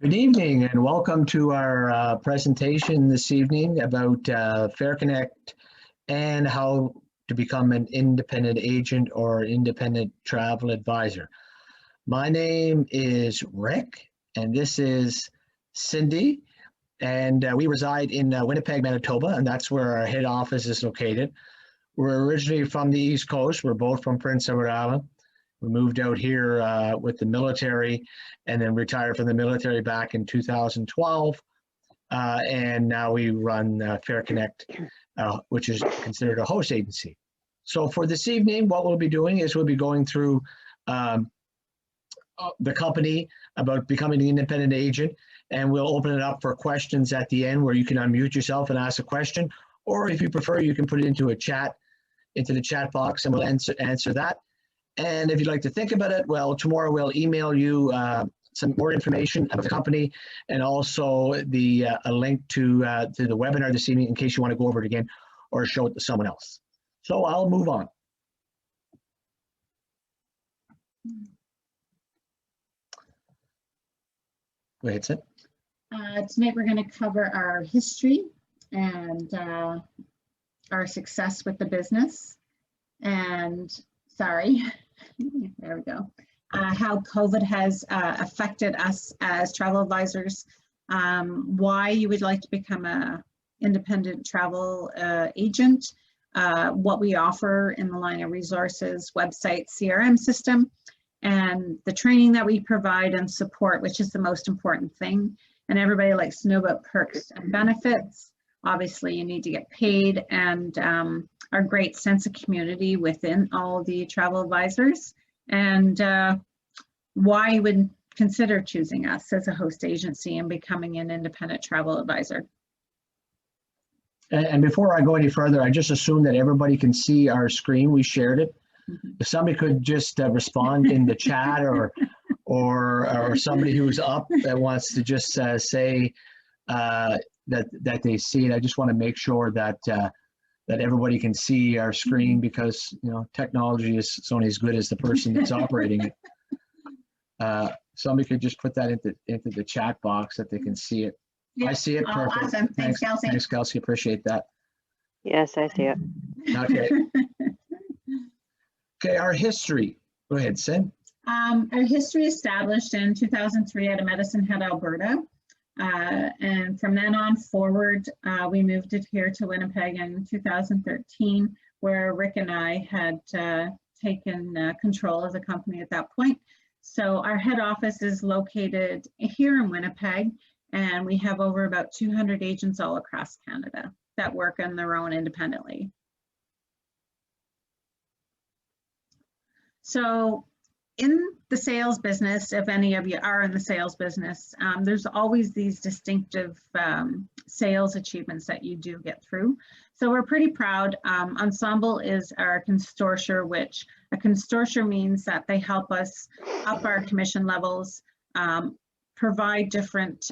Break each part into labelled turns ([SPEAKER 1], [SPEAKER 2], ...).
[SPEAKER 1] Good evening and welcome to our presentation this evening about Fareconnect and how to become an independent agent or independent travel advisor. My name is Rick and this is Cindy, and we reside in Winnipeg, Manitoba, and that's where our head office is located. We're originally from the East Coast. We're both from Prince Edward Island. We moved out here with the military and then retired from the military back in 2012. And now we run Fareconnect, which is considered a host agency. So for this evening, what we'll be doing is we'll be going through the company about becoming an independent agent, and we'll open it up for questions at the end where you can unmute yourself and ask a question, or if you prefer, you can put it into the chat box and we'll answer that. And if you'd like to think about it, well, tomorrow we'll email you some more information about the company and also a link to the webinar this evening in case you want to go over it again or show it to someone else. So I'll move on. Go ahead, Sid.
[SPEAKER 2] Tonight we're going to cover our history and our success with the business, and there we go. How COVID has affected us as travel advisors, why you would like to become an independent travel agent, what we offer in the line of resources, website, CRM system, and the training that we provide and support, which is the most important thing. And everybody likes to know about perks and benefits. Obviously, you need to get paid, and our great sense of community within all the travel advisors, and why you would consider choosing us as a host agency and becoming an independent travel advisor.
[SPEAKER 1] And before I go any further, I just assume that everybody can see our screen. We shared it. If somebody could just respond in the chat, or somebody who's up that wants to just say that they see it. I just want to make sure that that everybody can see our screen, because technology is only as good as the person that's operating it. Somebody could just put that into the chat box that they can see it. Yep. I see it. Perfect.
[SPEAKER 2] Awesome. Thanks, Kelsey.
[SPEAKER 1] Thanks, Kelsey. Appreciate that.
[SPEAKER 3] Yes, I see it.
[SPEAKER 1] Okay. Okay, our history. Go ahead, Sid.
[SPEAKER 2] Our history established in 2003 out of Medicine Hat, Alberta. And from then on forward, we moved it here to Winnipeg in 2013, where Rick and I had taken control of the company at that point. So our head office is located here in Winnipeg, and we have over about 200 agents all across Canada that work on their own independently. So in the sales business, if any of you are in the sales business, there's always these distinctive sales achievements that you do get through. So we're pretty proud. Ensemble is our consortia, which a consortia means that they help us up our commission levels, provide different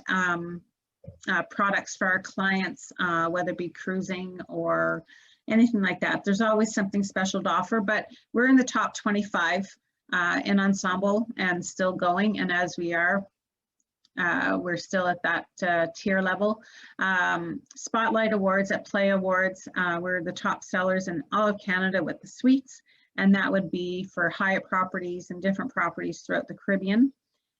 [SPEAKER 2] products for our clients, whether it be cruising or anything like that. There's always something special to offer, but we're in the top 25 in Ensemble and still going, and as we are, we're still at that tier level. Spotlight Awards at Play Awards, we're the top sellers in all of Canada with the suites, and that would be for Hyatt properties and different properties throughout the Caribbean.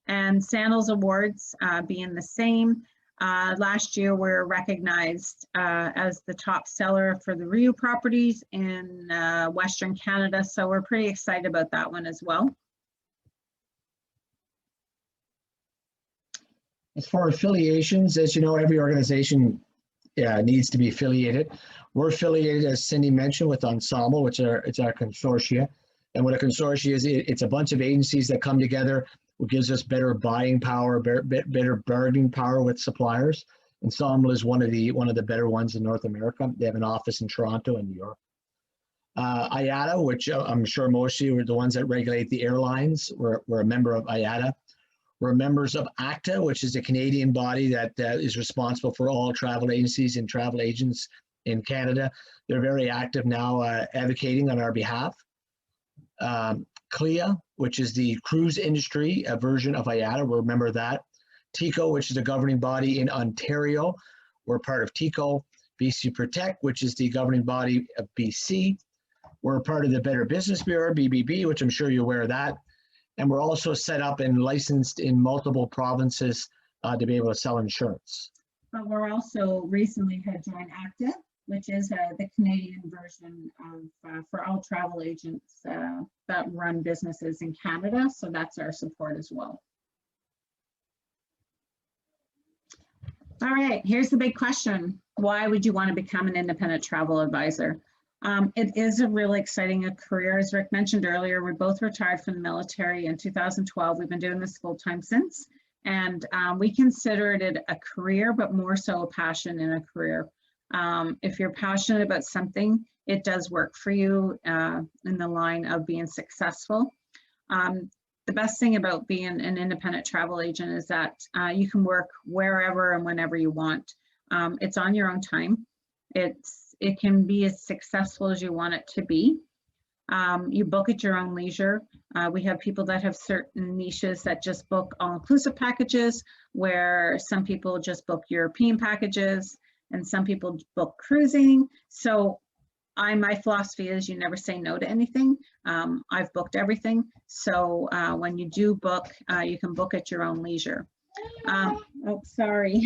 [SPEAKER 2] And Sandals Awards being the same. Last year we were recognized as the top seller for the Rio properties in Western Canada, so we're pretty excited about that one as well.
[SPEAKER 1] As far as affiliations, as you know, every organization needs to be affiliated. We're affiliated, as Cindy mentioned, with Ensemble, which it's our consortia. And what a consortia is, it's a bunch of agencies that come together, which gives us better buying power, better bargaining power with suppliers. Ensemble is one of the better ones in North America. They have an office in Toronto and New York. IATA, which I'm sure most of you are the ones that regulate the airlines. We're a member of IATA. We're members of ACTA, which is a Canadian body that is responsible for all travel agencies and travel agents in Canada. They're very active now advocating on our behalf. CLIA, which is the cruise industry, a version of IATA, we're a member of that. TICO, which is a governing body in Ontario. We're part of TICO. BC Protect, which is the governing body of BC. We're part of the Better Business Bureau, BBB, which I'm sure you're aware of that. And we're also set up and licensed in multiple provinces to be able to sell insurance.
[SPEAKER 2] But we're also recently had joined ACTA, which is the Canadian version of for all travel agents that run businesses in Canada. So that's our support as well. All right, here's the big question. Why would you want to become an independent travel advisor? It is a really exciting career. As Rick mentioned earlier, we both retired from the military in 2012. We've been doing this full time since, and we considered it a career, but more so a passion in a career. If you're passionate about something, it does work for you in the line of being successful. The best thing about being an independent travel agent is that you can work wherever and whenever you want. It's on your own time. It can be as successful as you want it to be. You book at your own leisure. We have people that have certain niches that just book all-inclusive packages, where some people just book European packages and some people book cruising. So my philosophy is you never say no to anything. I've booked everything. So when you do book, you can book at your own leisure. Oh, sorry.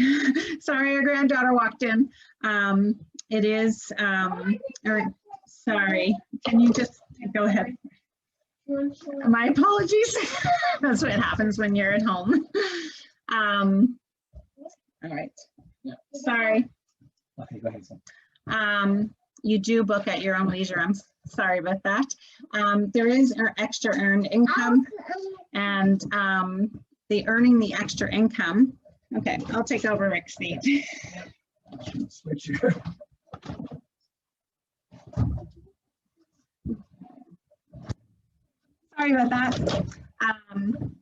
[SPEAKER 2] Sorry, our granddaughter walked in. It is, sorry, can you just go ahead? My apologies. That's what happens when you're at home. All right. Sorry.
[SPEAKER 1] Okay, go ahead.
[SPEAKER 2] You do book at your own leisure. I'm sorry about that. There is extra earned income, and the earning the extra income. Okay, I'll take over Rick's seat.
[SPEAKER 1] Switch here.
[SPEAKER 2] Sorry about that.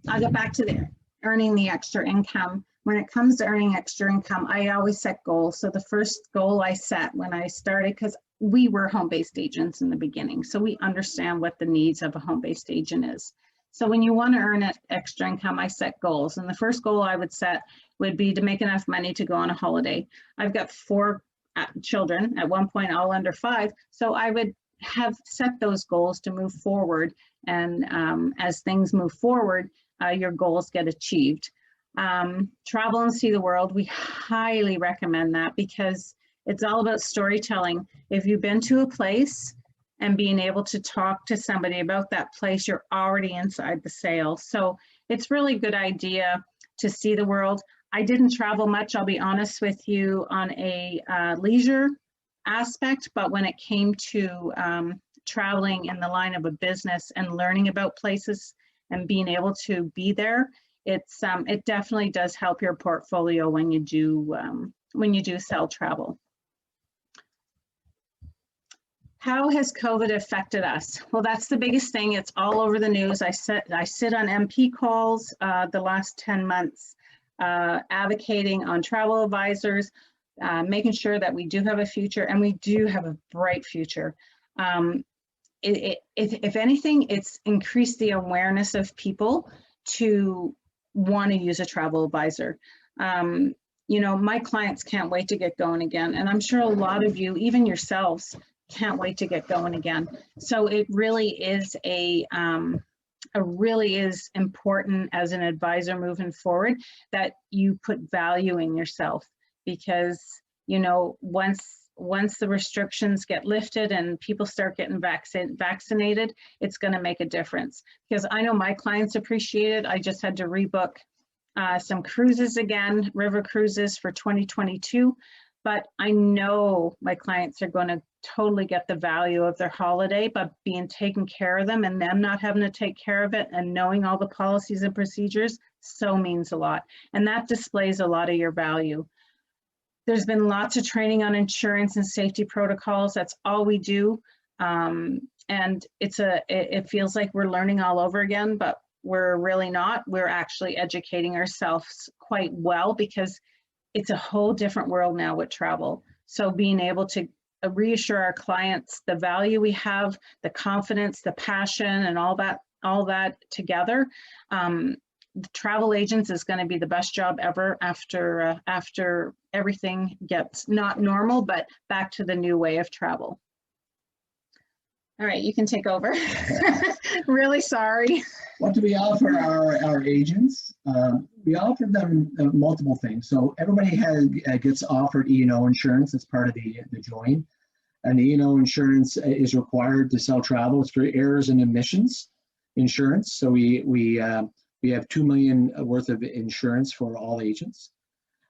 [SPEAKER 2] I'll get back to the earning the extra income. When it comes to earning extra income, I always set goals. So the first goal I set when I started, because we were home-based agents in the beginning, so we understand what the needs of a home-based agent is. So when you want to earn extra income, I set goals. And the first goal I would set would be to make enough money to go on a holiday. I've got 4 children, at one point all under 5. So I would have set those goals to move forward. And as things move forward, your goals get achieved. Travel and see the world, we highly recommend that because it's all about storytelling. If you've been to a place and being able to talk to somebody about that place, you're already inside the sale. So it's really a good idea to see the world. I didn't travel much, I'll be honest with you, on a leisure aspect, but when it came to traveling in the line of a business and learning about places and being able to be there, it definitely does help your portfolio when you do sell travel. How has COVID affected us? Well, that's the biggest thing. It's all over the news. I sit on MP calls the last 10 months, advocating on travel advisors, making sure that we do have a future, and we do have a bright future. If anything, it's increased the awareness of people to want to use a travel advisor. You know, my clients can't wait to get going again, and I'm sure a lot of you, even yourselves, can't wait to get going again. So it really is really is important as an advisor moving forward that you put value in yourself, because you know, once the restrictions get lifted and people start getting vaccinated, it's going to make a difference. Because I know my clients appreciate it. I just had to rebook some cruises again, river cruises for 2022. But I know my clients are going to totally get the value of their holiday, but being taken care of them and them not having to take care of it and knowing all the policies and procedures so means a lot. And that displays a lot of your value. There's been lots of training on insurance and safety protocols. That's all we do. And it feels like we're learning all over again, but we're really not. We're actually educating ourselves quite well because it's a whole different world now with travel. So being able to reassure our clients the value we have, the confidence, the passion, and all that together, the travel agents is going to be the best job ever after everything gets not normal, but back to the new way of travel. All right, you can take over. Really sorry.
[SPEAKER 1] What do we offer our agents? We offer them multiple things. So everybody gets offered E&O insurance as part of the join. And the E&O insurance is required to sell travel. It's for errors and omissions insurance. So we have $2 million worth of insurance for all agents.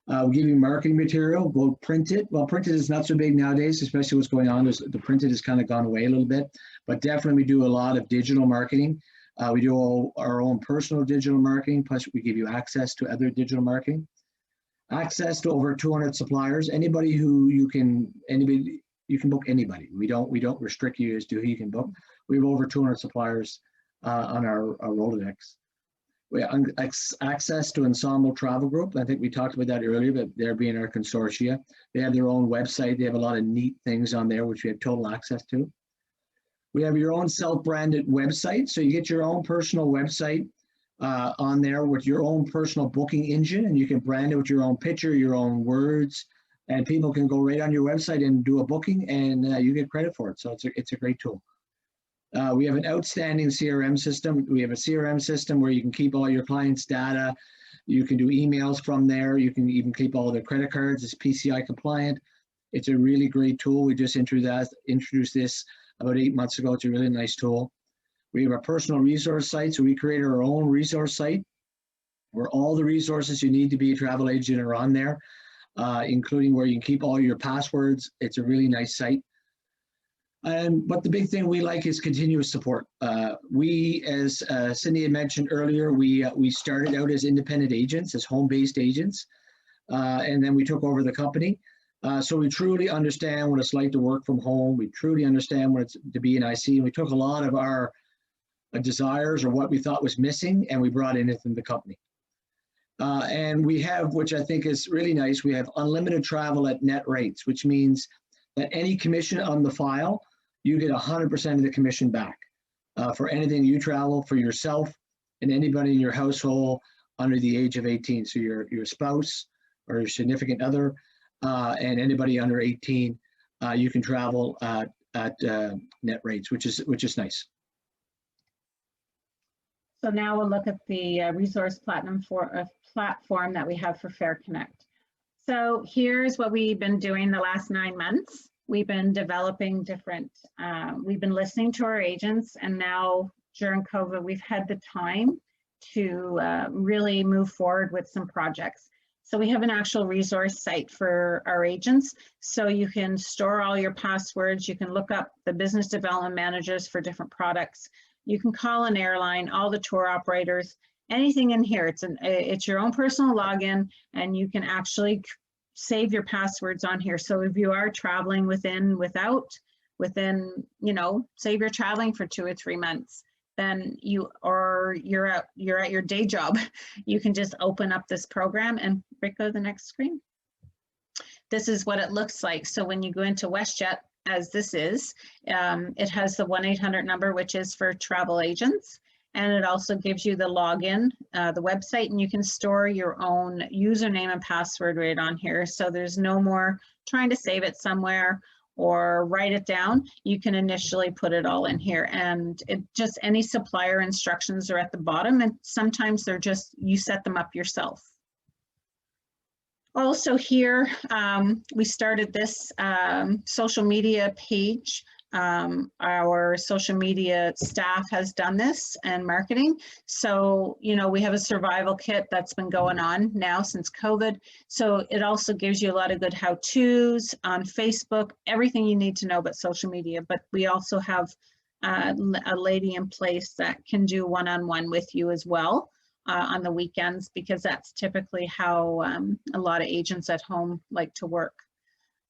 [SPEAKER 1] We give you marketing material. We'll print it. Well, printed is not so big nowadays, especially what's going on. The printed has kind of gone away a little bit, but definitely we do a lot of digital marketing. We do our own personal digital marketing, plus we give you access to other digital marketing. Access to over 200 suppliers. Anybody you can book anybody. We don't restrict you as to who you can book. We have over 200 suppliers on our Rolodex. We have access to Ensemble Travel Group. I think we talked about that earlier, but they're being our consortia. They have their own website. They have a lot of neat things on there, which we have total access to. We have your own self-branded website. So you get your own personal website on there with your own personal booking engine, and you can brand it with your own picture, your own words, and people can go right on your website and do a booking, and you get credit for it. So it's a great tool. We have an outstanding CRM system. We have a CRM system where you can keep all your clients' data. You can do emails from there. You can even keep all their credit cards. It's PCI compliant. It's a really great tool. We just introduced this about 8 months ago. It's a really nice tool. We have a personal resource site. So we created our own resource site where all the resources you need to be a travel agent are on there, including where you can keep all your passwords. It's a really nice site. But the big thing we like is continuous support. We, as Cindy had mentioned earlier, we started out as independent agents, as home-based agents, and then we took over the company. So we truly understand what it's like to work from home. We truly understand what it's to be an IC. And we took a lot of our desires or what we thought was missing, and we brought it into the company. And we have, which I think is really nice, we have unlimited travel at net rates, which means that any commission on the file, you get 100% of the commission back for anything you travel for yourself and anybody in your household under the age of 18. So your spouse or your significant other and anybody under 18, you can travel at net rates, which is nice.
[SPEAKER 2] So now we'll look at the resource platform that we have for Fareconnect. So here's what we've been doing the last 9 months. We've been developing different, we've been listening to our agents, and now during COVID, we've had the time to really move forward with some projects. So we have an actual resource site for our agents. So you can store all your passwords. You can look up the business development managers for different products. You can call an airline, all the tour operators, anything in here. It's your own personal login, and you can actually save your passwords on here. So if you are traveling within, you know, say you're traveling for 2 or 3 months, then you're at your day job, you can just open up this program and go to the next screen. This is what it looks like. So when you go into WestJet, as this is, it has the 1-800 number, which is for travel agents. And it also gives you the login, the website, and you can store your own username and password right on here. So there's no more trying to save it somewhere or write it down. You can initially put it all in here, and it just any supplier instructions are at the bottom, and sometimes they're just, you set them up yourself. Also here, we started this social media page. Our social media staff has done this and marketing. So, you know, we have a survival kit that's been going on now since COVID. So it also gives you a lot of good how-tos on Facebook, everything you need to know about social media. But we also have a lady in place that can do one-on-one with you as well on the weekends, because that's typically how a lot of agents at home like to work.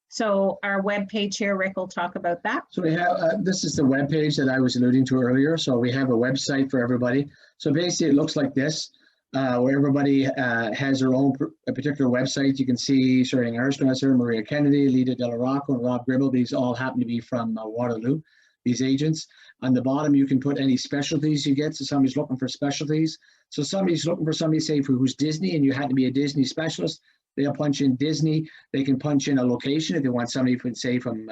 [SPEAKER 2] So our web page here, Rick will talk about that.
[SPEAKER 1] So we have, this is the web page that I was alluding to earlier. So we have a website for everybody. So basically it looks like this, where everybody has their own particular website. You can see Shirley Armstrong, Maria Kennedy, Lita Del Rocco, and Rob Gribble. These all happen to be from Waterloo. these agents. On the bottom, you can put any specialties you get. So somebody's looking for specialties. So somebody's looking for somebody, say, who's Disney, and you had to be a Disney specialist. They'll punch in Disney. They can punch in a location if they want somebody, say, from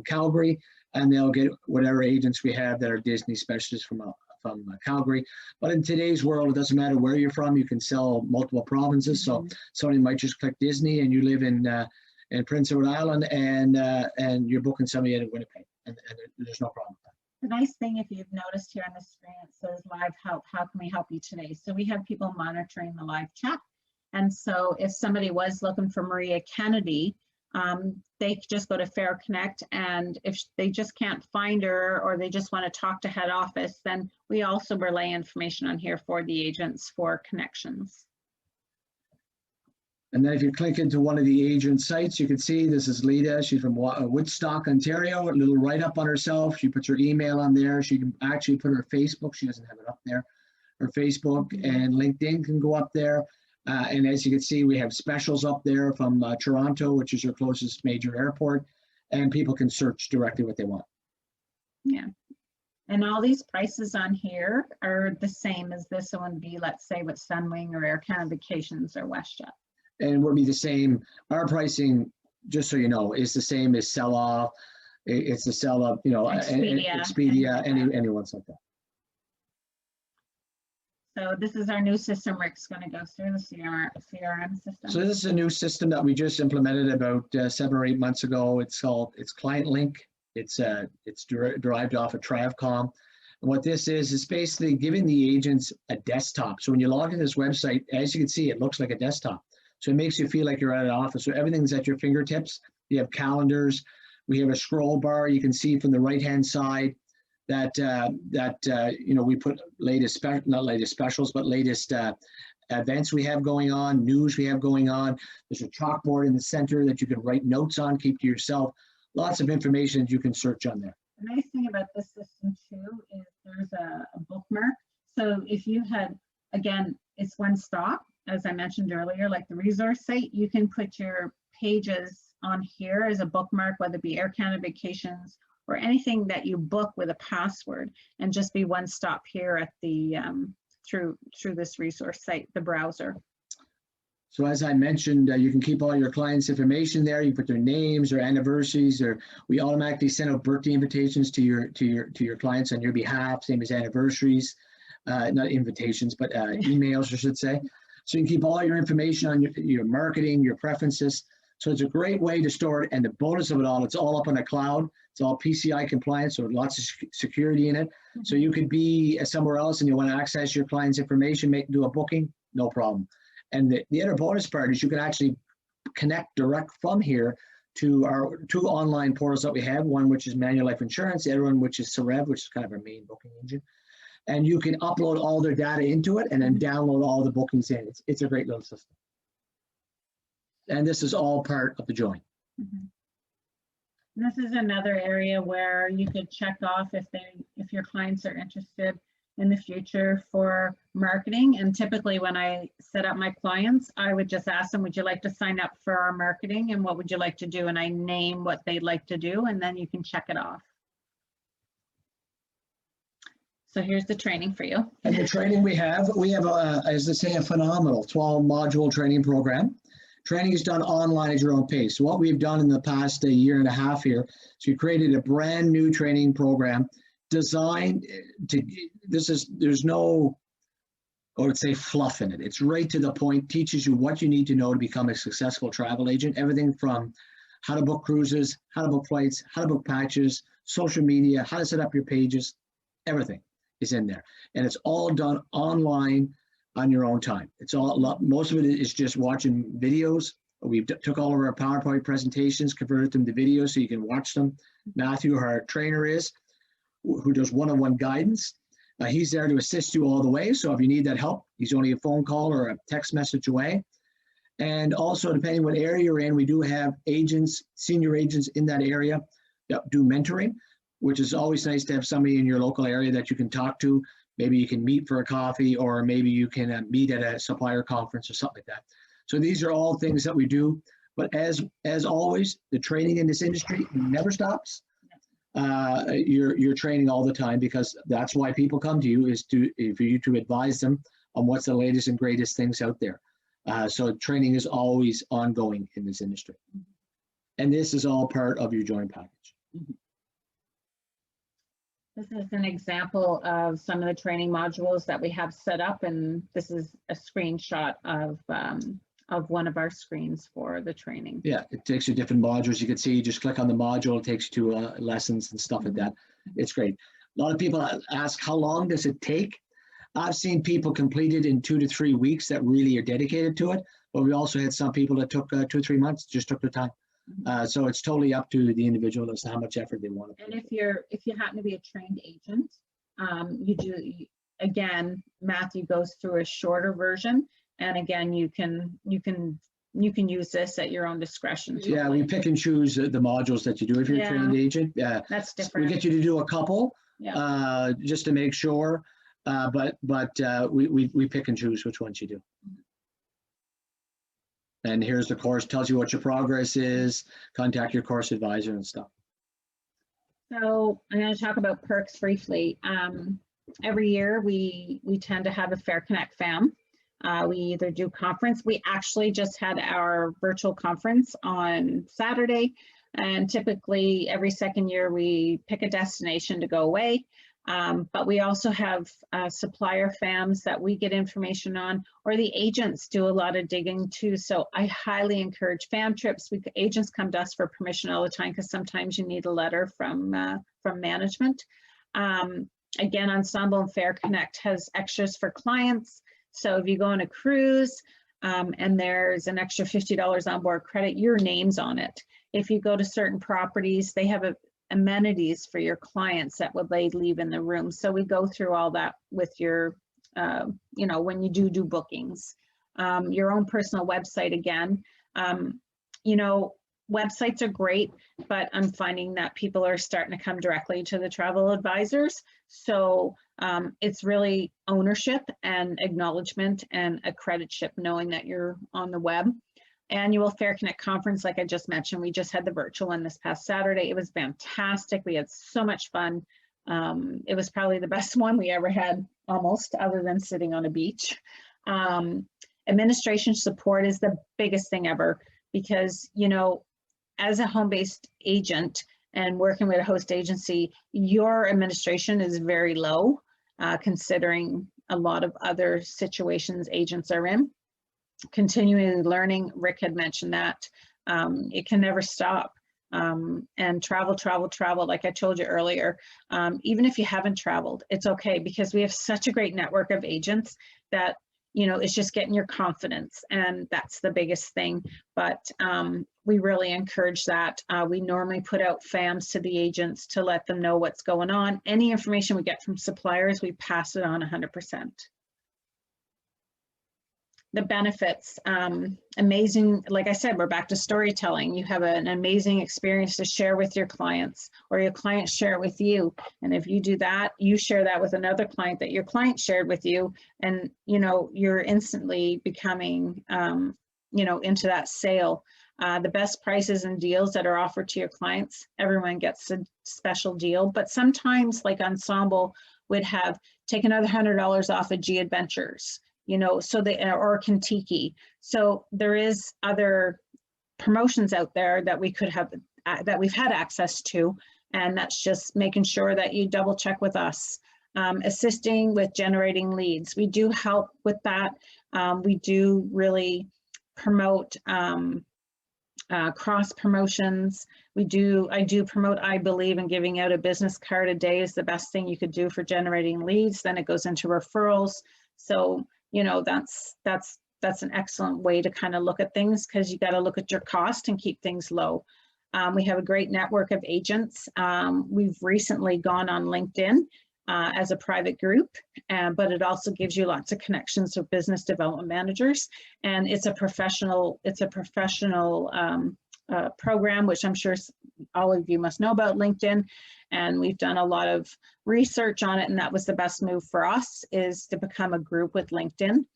[SPEAKER 1] Calgary, and they'll get whatever agents we have that are Disney specialists from Calgary. But in today's world, it doesn't matter where you're from. You can sell multiple provinces. So somebody might just click Disney, and you live in Prince Edward Island, and you're booking somebody in Winnipeg, and there's no problem with that.
[SPEAKER 2] The nice thing, if you've noticed here on the screen, it says live help. How can we help you today? So we have people monitoring the live chat. And so if somebody was looking for Maria Kennedy, they just go to Fareconnect, and if they just can't find her or they just want to talk to head office, then we also relay information on here for the agents for connections.
[SPEAKER 1] And then if you click into one of the agent sites, you can see this is Lita. She's from Woodstock, Ontario. A little write-up on herself. She puts her email on there. She can actually put her Facebook. She doesn't have it up there. Her Facebook and LinkedIn can go up there. And as you can see, we have specials up there from Toronto, which is your closest major airport. And people can search directly what they want.
[SPEAKER 2] Yeah. And all these prices on here are the same as this one would be, let's say, with Sunwing or Air Canada Vacations or WestJet.
[SPEAKER 1] And will be the same. Our pricing, just so you know, is the same as sell-off. It's the sell-off, you know, Expedia, anyone's like that.
[SPEAKER 2] So this is our new system Rick's going to go through, the CRM system.
[SPEAKER 1] So this is a new system that we just implemented about 7 or 8 months ago. It's Client Link. It's derived off of Travcom. And what this is basically giving the agents a desktop. So when you log in this website, as you can see, it looks like a desktop. So it makes you feel like you're at an office. So everything's at your fingertips. You have calendars. We have a scroll bar. You can see from the right-hand side that you know, we put not latest specials, but latest events we have going on, news we have going on. There's a chalkboard in the center that you can write notes on, keep to yourself. Lots of information that you can search on there.
[SPEAKER 2] The nice thing about this system too is there's a bookmark. So if you had, again, it's one stop. As I mentioned earlier, like the resource site, you can put your pages on here as a bookmark, whether it be Air Canada Vacations or anything that you book with a password, and just be one stop here at the through this resource site, the browser.
[SPEAKER 1] So as I mentioned, you can keep all your clients' information there. You put their names, their anniversaries, or we automatically send out birthday invitations to your clients on your behalf, same as anniversaries, not invitations, but emails, I should say. So you can keep all your information on your marketing, your preferences. So it's a great way to store it. And the bonus of it all, it's all up on the cloud. It's all PCI compliant, so lots of security in it. So you could be somewhere else and you want to access your client's information, do a booking, no problem. And the other bonus part is you can actually connect direct from here to our 2 online portals that we have, one which is Manual Life Insurance, the other one which is Sarev, which is kind of our main booking engine. And you can upload all their data into it and then download all the bookings in. It's a great little system. And this is all part of the join.
[SPEAKER 2] This is another area where you could check off if your clients are interested in the future for marketing. And typically when I set up my clients, I would just ask them, would you like to sign up for our marketing, and what would you like to do? And I name what they'd like to do, and then you can check it off. So here's the training for you.
[SPEAKER 1] And the training we have, as they say, a phenomenal 12-module training program. Training is done online at your own pace. So what we've done in the past year and a half here, so we created a brand new training program designed to, there's no, I would say, fluff in it. It's right to the point, teaches you what you need to know to become a successful travel agent. Everything from how to book cruises, how to book flights, how to book patches, social media, how to set up your pages, everything is in there. And it's all done online on your own time. It's all, most of it is just watching videos. We took all of our PowerPoint presentations, converted them to videos so you can watch them. Matthew, our trainer, who does one-on-one guidance. He's there to assist you all the way. So if you need that help, he's only a phone call or a text message away. And also, depending what area you're in, we do have agents, senior agents in that area that do mentoring, which is always nice to have somebody in your local area that you can talk to. Maybe you can meet for a coffee, or maybe you can meet at a supplier conference or something like that. So these are all things that we do. But as always, the training in this industry never stops. you're training all the time, because that's why people come to you, is for you to advise them on what's the latest and greatest things out there. So training is always ongoing in this industry. And this is all part of your joint package.
[SPEAKER 2] This is an example of some of the training modules that we have set up, and this is a screenshot of one of our screens for the training.
[SPEAKER 1] Yeah, it takes you different modules. You can see, you just click on the module, it takes you to lessons and stuff like that. It's great. A lot of people ask, how long does it take? I've seen people complete it in 2 to 3 weeks that really are dedicated to it, but we also had some people that took 2 or 3 months, just took their time. So it's totally up to the individual as to how much effort they want to put.
[SPEAKER 2] And if you happen to be a trained agent, again, Matthew goes through a shorter version, and again, you can use this at your own discretion. Totally.
[SPEAKER 1] Yeah, we pick and choose the modules that you do if you're a trained agent. Yeah,
[SPEAKER 2] that's different.
[SPEAKER 1] We get you to do a couple, just to make sure, but we pick and choose which ones you do. And here's the course, tells you what your progress is, contact your course advisor and stuff.
[SPEAKER 2] So I'm going to talk about perks briefly. Every year we tend to have a Fareconnect FAM. We either do conference. We actually just had our virtual conference on Saturday, and typically every second year we pick a destination to go away. But we also have supplier FAMs that we get information on, or the agents do a lot of digging too. So I highly encourage FAM trips. Agents come to us for permission all the time, because sometimes you need a letter from management. Again, Ensemble and Fareconnect has extras for clients. So if you go on a cruise and there's an extra $50 on board credit, your name's on it. If you go to certain properties, they have amenities for your clients that would they leave in the room. So we go through all that with your, when you do bookings. Your own personal website again. Websites are great, but I'm finding that people are starting to come directly to the travel advisors. So it's really ownership and acknowledgement and a creditship, knowing that you're on the web. Annual Fareconnect conference, like I just mentioned, we just had the virtual one this past Saturday. It was fantastic. We had so much fun. It was probably the best one we ever had, almost, other than sitting on a beach. Administration support is the biggest thing ever, because, as a home-based agent and working with a host agency, your administration is very low, considering a lot of other situations agents are in. Continuing learning, Rick had mentioned that. It can never stop. And travel, like I told you earlier, even if you haven't traveled, it's okay, because we have such a great network of agents that, it's just getting your confidence, and that's the biggest thing. But we really encourage that. We normally put out FAMs to the agents to let them know what's going on. Any information we get from suppliers, we pass it on 100%. The benefits, amazing. Like I said, we're back to storytelling. You have an amazing experience to share with your clients, or your clients share it with you. And if you do that, you share that with another client that your client shared with you, and you're instantly becoming into that sale. The best prices and deals that are offered to your clients, everyone gets a special deal. But sometimes, like Ensemble would have, take another $100 off of G Adventures, so or Kentucky. So there is other promotions out there that we could have, that we've had access to, and that's just making sure that you double check with us. Assisting with generating leads, we do help with that. We do really promote cross promotions. I do promote I Believe, and giving out a business card a day is the best thing you could do for generating leads. Then it goes into referrals. So that's an excellent way to kind of look at things, because you got to look at your cost and keep things low. We have a great network of agents. We've recently gone on LinkedIn as a private group, but it also gives you lots of connections with business development managers, and it's a professional program, which I'm sure all of you must know about LinkedIn. And we've done a lot of research on it, and that was the best move for us, is to become a group with LinkedIn.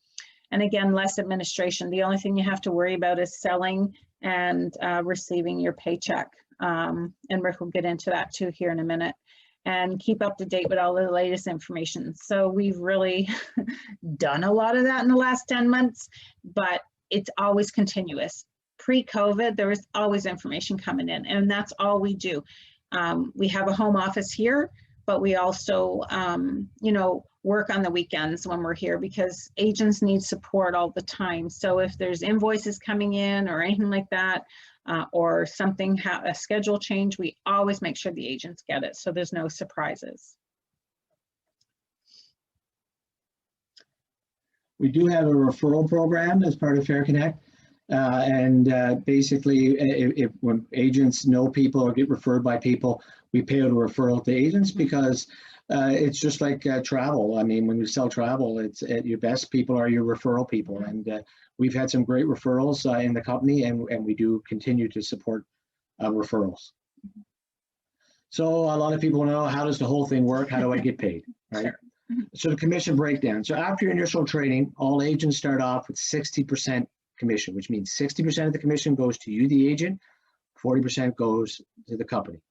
[SPEAKER 2] And again, less administration. The only thing you have to worry about is selling and receiving your paycheck. And Rick will get into that too here in a minute, and keep up to date with all the latest information. So we've really done a lot of that in the last 10 months, but it's always continuous. Pre-COVID, there was always information coming in, and that's all we do. We have a home office here, but we also, work on the weekends when we're here because agents need support all the time. So if there's invoices coming in or anything like that, or something, a schedule change, we always make sure the agents get it, so there's no surprises.
[SPEAKER 1] We do have a referral program as part of Fareconnect. Basically, if when agents know people or get referred by people, we pay out a referral to agents because it's just like travel. I mean, when you sell travel, it's your best people are your referral people, and we've had some great referrals in the company, and we do continue to support referrals. So a lot of people want to know, how does the whole thing work? How do I get paid? Right.
[SPEAKER 2] Sure.
[SPEAKER 1] So the commission breakdown. So after your initial training, all agents start off with 60% commission, which means 60% of the commission goes to you, the agent, 40% goes to the company.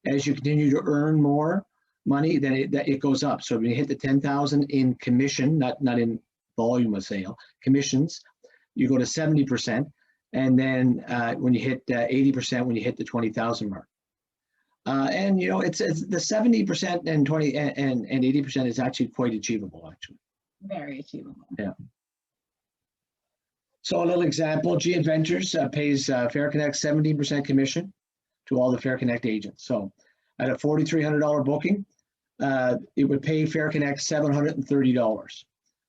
[SPEAKER 1] As you continue to earn more money, then it goes up. So when you hit the 10,000 in commission, not in volume of sale, commissions, you go to 70%. And then when you hit 80%, when you hit the 20,000 mark. And it's the 70% and 20 and 80% is actually quite achievable, actually.
[SPEAKER 2] Very achievable.
[SPEAKER 1] Yeah. So a little example, G Adventures pays Fareconnect 17% commission to all the Fareconnect agents. So at a $4,300 booking, it would pay Fareconnect $730.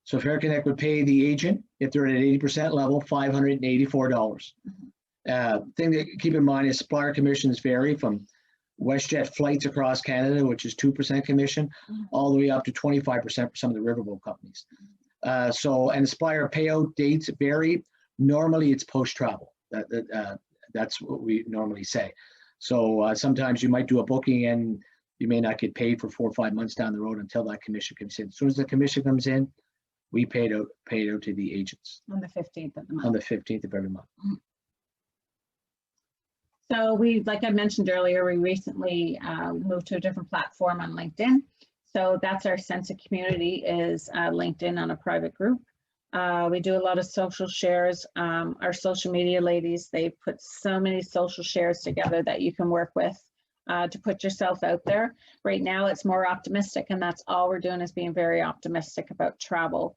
[SPEAKER 1] So Fareconnect would pay the agent, if they're at an 80% level, $584. Thing to keep in mind is supplier commissions vary from WestJet flights across Canada, which is 2% commission, all the way up to 25% for some of the riverboat companies. And supplier payout dates vary. Normally it's post-travel. That's what we normally say. So sometimes you might do a booking and you may not get paid for 4 or 5 months down the road until that commission comes in. As soon as the commission comes in, we pay it out to the agents.
[SPEAKER 2] On the 15th of the month.
[SPEAKER 1] On the 15th of every month.
[SPEAKER 2] So like I mentioned earlier, we recently moved to a different platform on LinkedIn. So that's our sense of community is LinkedIn on a private group. We do a lot of social shares. Our social media ladies, they put so many social shares together that you can work with to put yourself out there. Right now it's more optimistic, and that's all we're doing is being very optimistic about travel.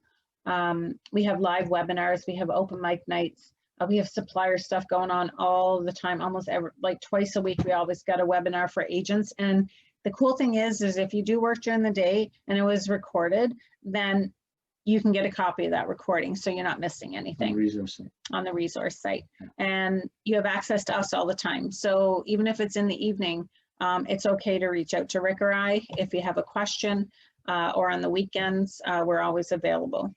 [SPEAKER 2] We have live webinars, we have open mic nights. We have supplier stuff going on all the time, almost like twice a week. We always got a webinar for agents. And the cool thing is if you do work during the day and it was recorded, then you can get a copy of that recording. So you're not missing anything on the resource site. And you have access to us all the time. So even if it's in the evening, it's okay to reach out to Rick or I if you have a question or on the weekends, we're always available.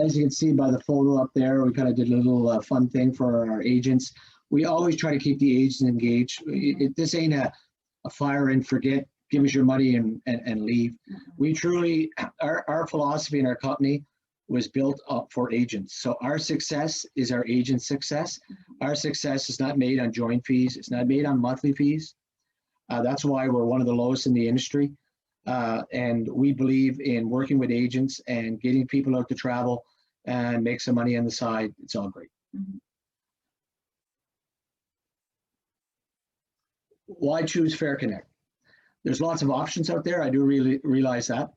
[SPEAKER 1] As you can see by the photo up there, we kind of did a little fun thing for our agents. We always try to keep the agents engaged. This ain't a fire and forget, give us your money and leave. We truly, our philosophy in our company was built up for agents. So our success is our agent's success. Our success is not made on joint fees. It's not made on monthly fees. That's why we're one of the lowest in the industry. And we believe in working with agents and getting people out to travel and make some money on the side. It's all great. Why choose Fareconnect? There's lots of options out there. I do really realize that.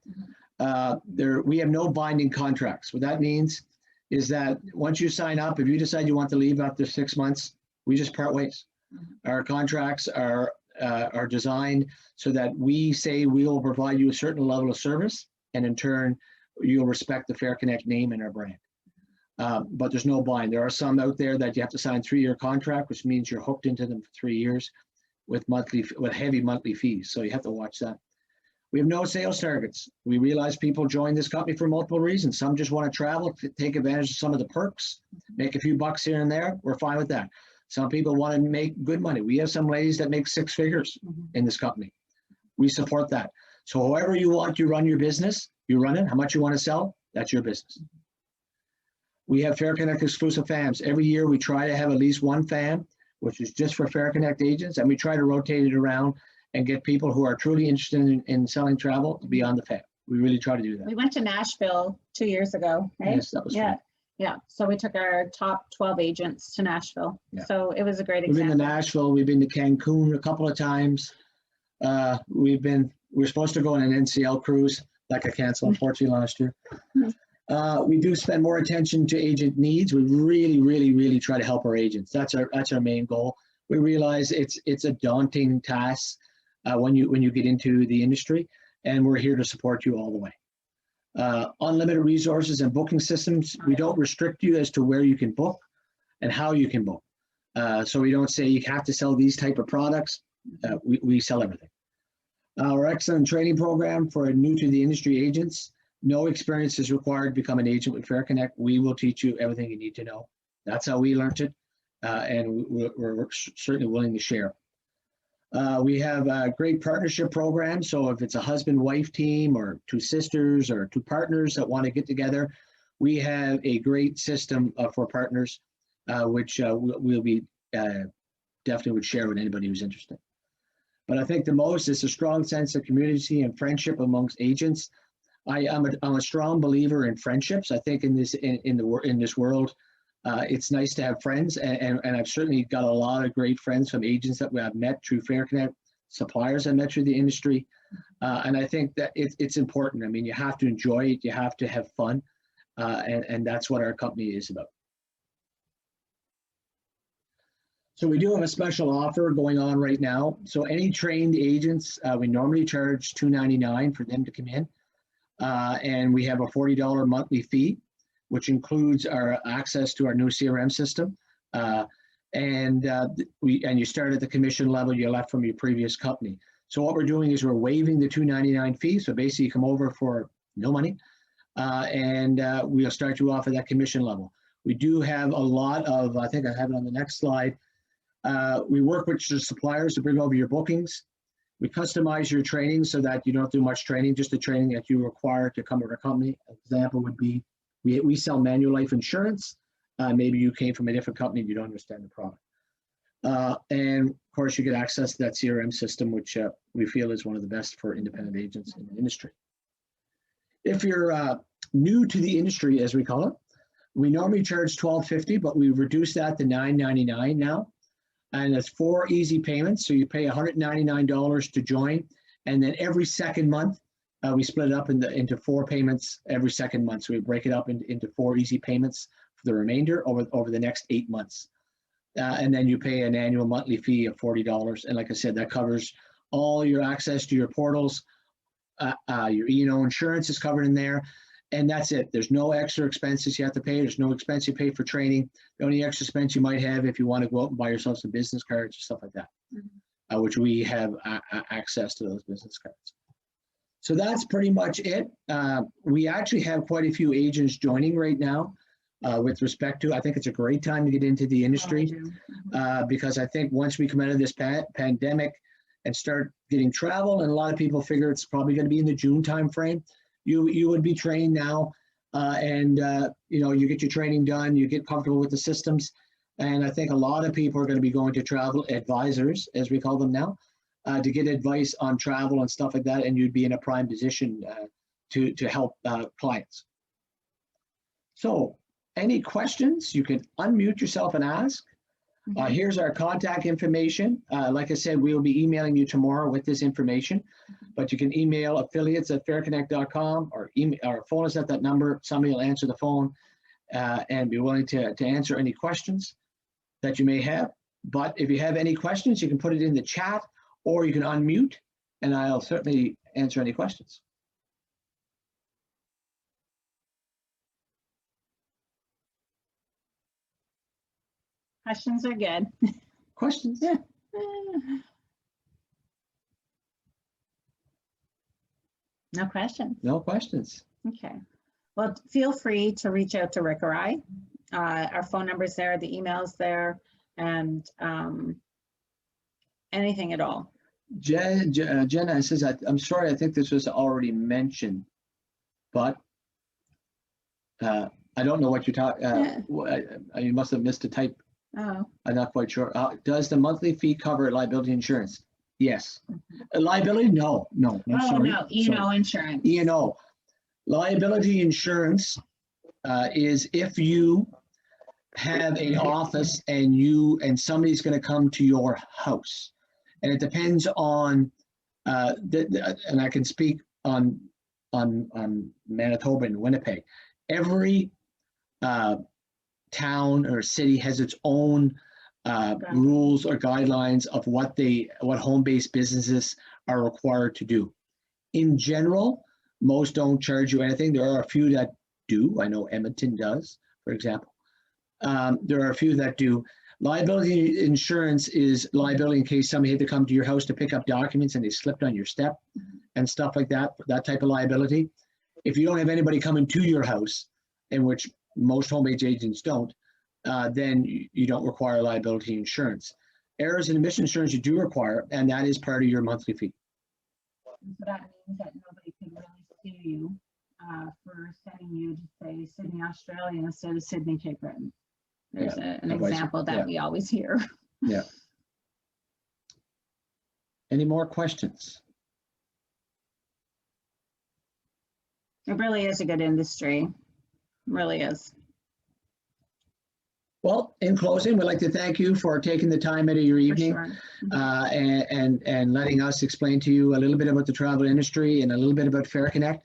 [SPEAKER 1] We have no binding contracts. What that means is that once you sign up, if you decide you want to leave after 6 months, we just part ways. Our contracts are designed so that we say we will provide you a certain level of service, and in turn, you'll respect the Fareconnect name and our brand. But there's no bind. There are some out there that you have to sign a 3-year contract, which means you're hooked into them for 3 years with heavy monthly fees. So you have to watch that. We have no sales targets. We realize people join this company for multiple reasons. Some just want to travel, take advantage of some of the perks, make a few bucks here and there. We're fine with that. Some people want to make good money. We have some ladies that make 6 figures in this company. We support that. So however you want to run your business, you run it. How much you want to sell, that's your business. We have Fareconnect exclusive fams. Every year we try to have at least one fam which is just for Fareconnect agents, and we try to rotate it around and get people who are truly interested in selling travel to be on the FAM. We really try to do that.
[SPEAKER 2] We went to Nashville 2 years ago, right?
[SPEAKER 1] Yes, that was
[SPEAKER 2] Yeah.
[SPEAKER 1] fun.
[SPEAKER 2] Yeah. So we took our top 12 agents to Nashville.
[SPEAKER 1] Yeah.
[SPEAKER 2] So it was a great
[SPEAKER 1] We've been
[SPEAKER 2] example.
[SPEAKER 1] to Nashville, we've been to Cancun a couple of times. We're supposed to go on an NCL cruise, like I canceled unfortunately last year. We do spend more attention to agent needs. We really try to help our agents. That's our main goal. We realize it's a daunting task when you get into the industry, and we're here to support you all the way. Unlimited resources and booking systems. We don't restrict you as to where you can book and how you can book. So we don't say you have to sell these type of products. We sell everything. Our excellent training program for new to the industry agents. No experience is required to become an agent with Fareconnect. We will teach you everything you need to know. That's how we learned it, and we're certainly willing to share. We have a great partnership program. So if it's a husband-wife team or two sisters or two partners that want to get together, we have a great system for partners, which we'll be definitely would share with anybody who's interested. But I think the most is a strong sense of community and friendship amongst agents. I'm a strong believer in friendships. I think in this world, it's nice to have friends, and I've certainly got a lot of great friends from agents that we have met through Fareconnect, suppliers I met through the industry, and I think that it's important. I mean, you have to enjoy it, you have to have fun, and that's what our company is about. So we do have a special offer going on right now. So any trained agents, we normally charge $299 for them to come in. And we have a $40 monthly fee, which includes our access to our new CRM system. And you start at the commission level you left from your previous company. So what we're doing is we're waiving the $299 fee. So basically you come over for no money, and we'll start you off at that commission level. We do have a lot of, I think I have it on the next slide. We work with your suppliers to bring over your bookings. We customize your training so that you don't do much training, just the training that you require to come to our company. An example would be, we sell manual life insurance. Maybe you came from a different company and you don't understand the product. And of course, you get access to that CRM system, which we feel is one of the best for independent agents in the industry. If you're new to the industry, as we call it, we normally charge $12.50, but we've reduced that to $9.99 now. And it's 4 easy payments. So you pay $199 to join. And then every second month, we split it up into 4 payments every second month. So we break it up into 4 easy payments for the remainder over the next 8 months. And then you pay an annual monthly fee of $40. And like I said, that covers all your access to your portals. Your E&O insurance is covered in there. And that's it. There's no extra expenses you have to pay. There's no expense you pay for training. The only extra expense you might have if you want to go out and buy yourself some business cards or stuff like that, which we have access to those business cards. So that's pretty much it. We actually have quite a few agents joining right now with respect to, I think it's a great time to get into the industry because I think once we come out of this pandemic and start getting travel, and a lot of people figure it's probably going to be in the June timeframe, you would be trained now, and you get your training done, you get comfortable with the systems, and I think a lot of people are going to be going to travel advisors, as we call them now, to get advice on travel and stuff like that, and you'd be in a prime position to help clients. So, any questions? You can unmute yourself and ask. Here's our contact information. Like I said, we will be emailing you tomorrow with this information, but you can email affiliates@fareconnect.com or phone us at that number. Somebody will answer the phone and be willing to answer any questions that you may have. But if you have any questions, you can put it in the chat or you can unmute and I'll certainly answer any questions.
[SPEAKER 2] Questions are good.
[SPEAKER 1] Questions?
[SPEAKER 2] Yeah. No questions.
[SPEAKER 1] No questions.
[SPEAKER 2] Okay. Well, feel free to reach out to Rick or I. Our phone number's there, the email's there, and anything at all.
[SPEAKER 1] Jenna says, I'm sorry, I think this was already mentioned, but I don't know what you're talking. You must have missed a type.
[SPEAKER 2] Oh,
[SPEAKER 1] I'm not quite sure. Does the monthly fee cover liability insurance? Yes. Liability? No, no. I'm
[SPEAKER 2] oh
[SPEAKER 1] sorry.
[SPEAKER 2] no, E&O insurance.
[SPEAKER 1] E&O. Liability insurance is if you have an office and somebody's going to come to your house, and it depends on and I can speak on Manitoba and Winnipeg. Every town or city has its own rules or guidelines of what home-based businesses are required to do. In general, most don't charge you anything. There are a few that do. I know Edmonton does, for example. There are a few that do. Liability insurance is liability in case somebody had to come to your house to pick up documents and they slipped on your step and stuff like that, that type of liability. If you don't have anybody coming to your house, in which most home-based agents don't, then you don't require liability insurance. Errors and omission insurance you do require, and that is part of your monthly fee.
[SPEAKER 2] So that means that nobody could really sue you for sending you to say Sydney, Australia instead of Sydney, Cape Breton. There's an example that we always hear.
[SPEAKER 1] Yeah. Any more questions?
[SPEAKER 2] It really is a good industry. It really is.
[SPEAKER 1] Well, in closing, we'd like to thank you for taking the time out of your evening and letting us explain to you a little bit about the travel industry and a little bit about Fareconnect.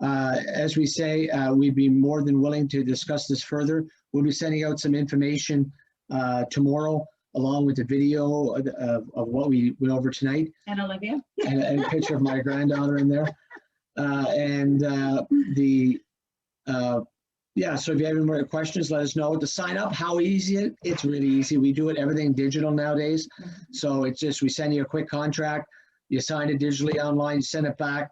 [SPEAKER 1] As we say, we'd be more than willing to discuss this further. We'll be sending out some information tomorrow, along with the video of what we went over tonight.
[SPEAKER 2] And Olivia.
[SPEAKER 1] And a picture of my granddaughter in there. Yeah, so if you have any more questions, let us know. To sign up, how easy it's really easy. We do everything digital nowadays. So it's just, we send you a quick contract, you sign it digitally online, you send it back.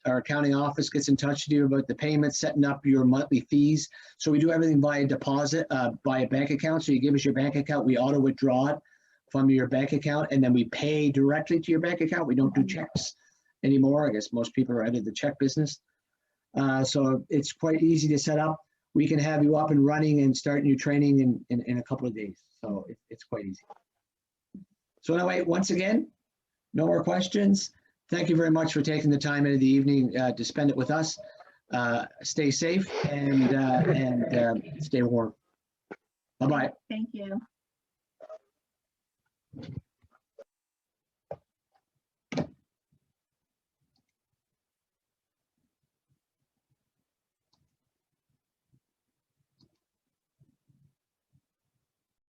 [SPEAKER 1] Our accounting office gets in touch with you about the payments, setting up your monthly fees. So we do everything via deposit, by a bank account. So you give us your bank account, we auto withdraw it from your bank account, and then we pay directly to your bank account. We don't do checks anymore. I guess most people are out of the check business. So it's quite easy to set up. We can have you up and running and starting your training in a couple of days. So it's quite easy. So anyway, once again, no more questions. Thank you very much for taking the time out of the evening to spend it with us. Stay safe and stay warm. Bye-bye.
[SPEAKER 2] Thank you.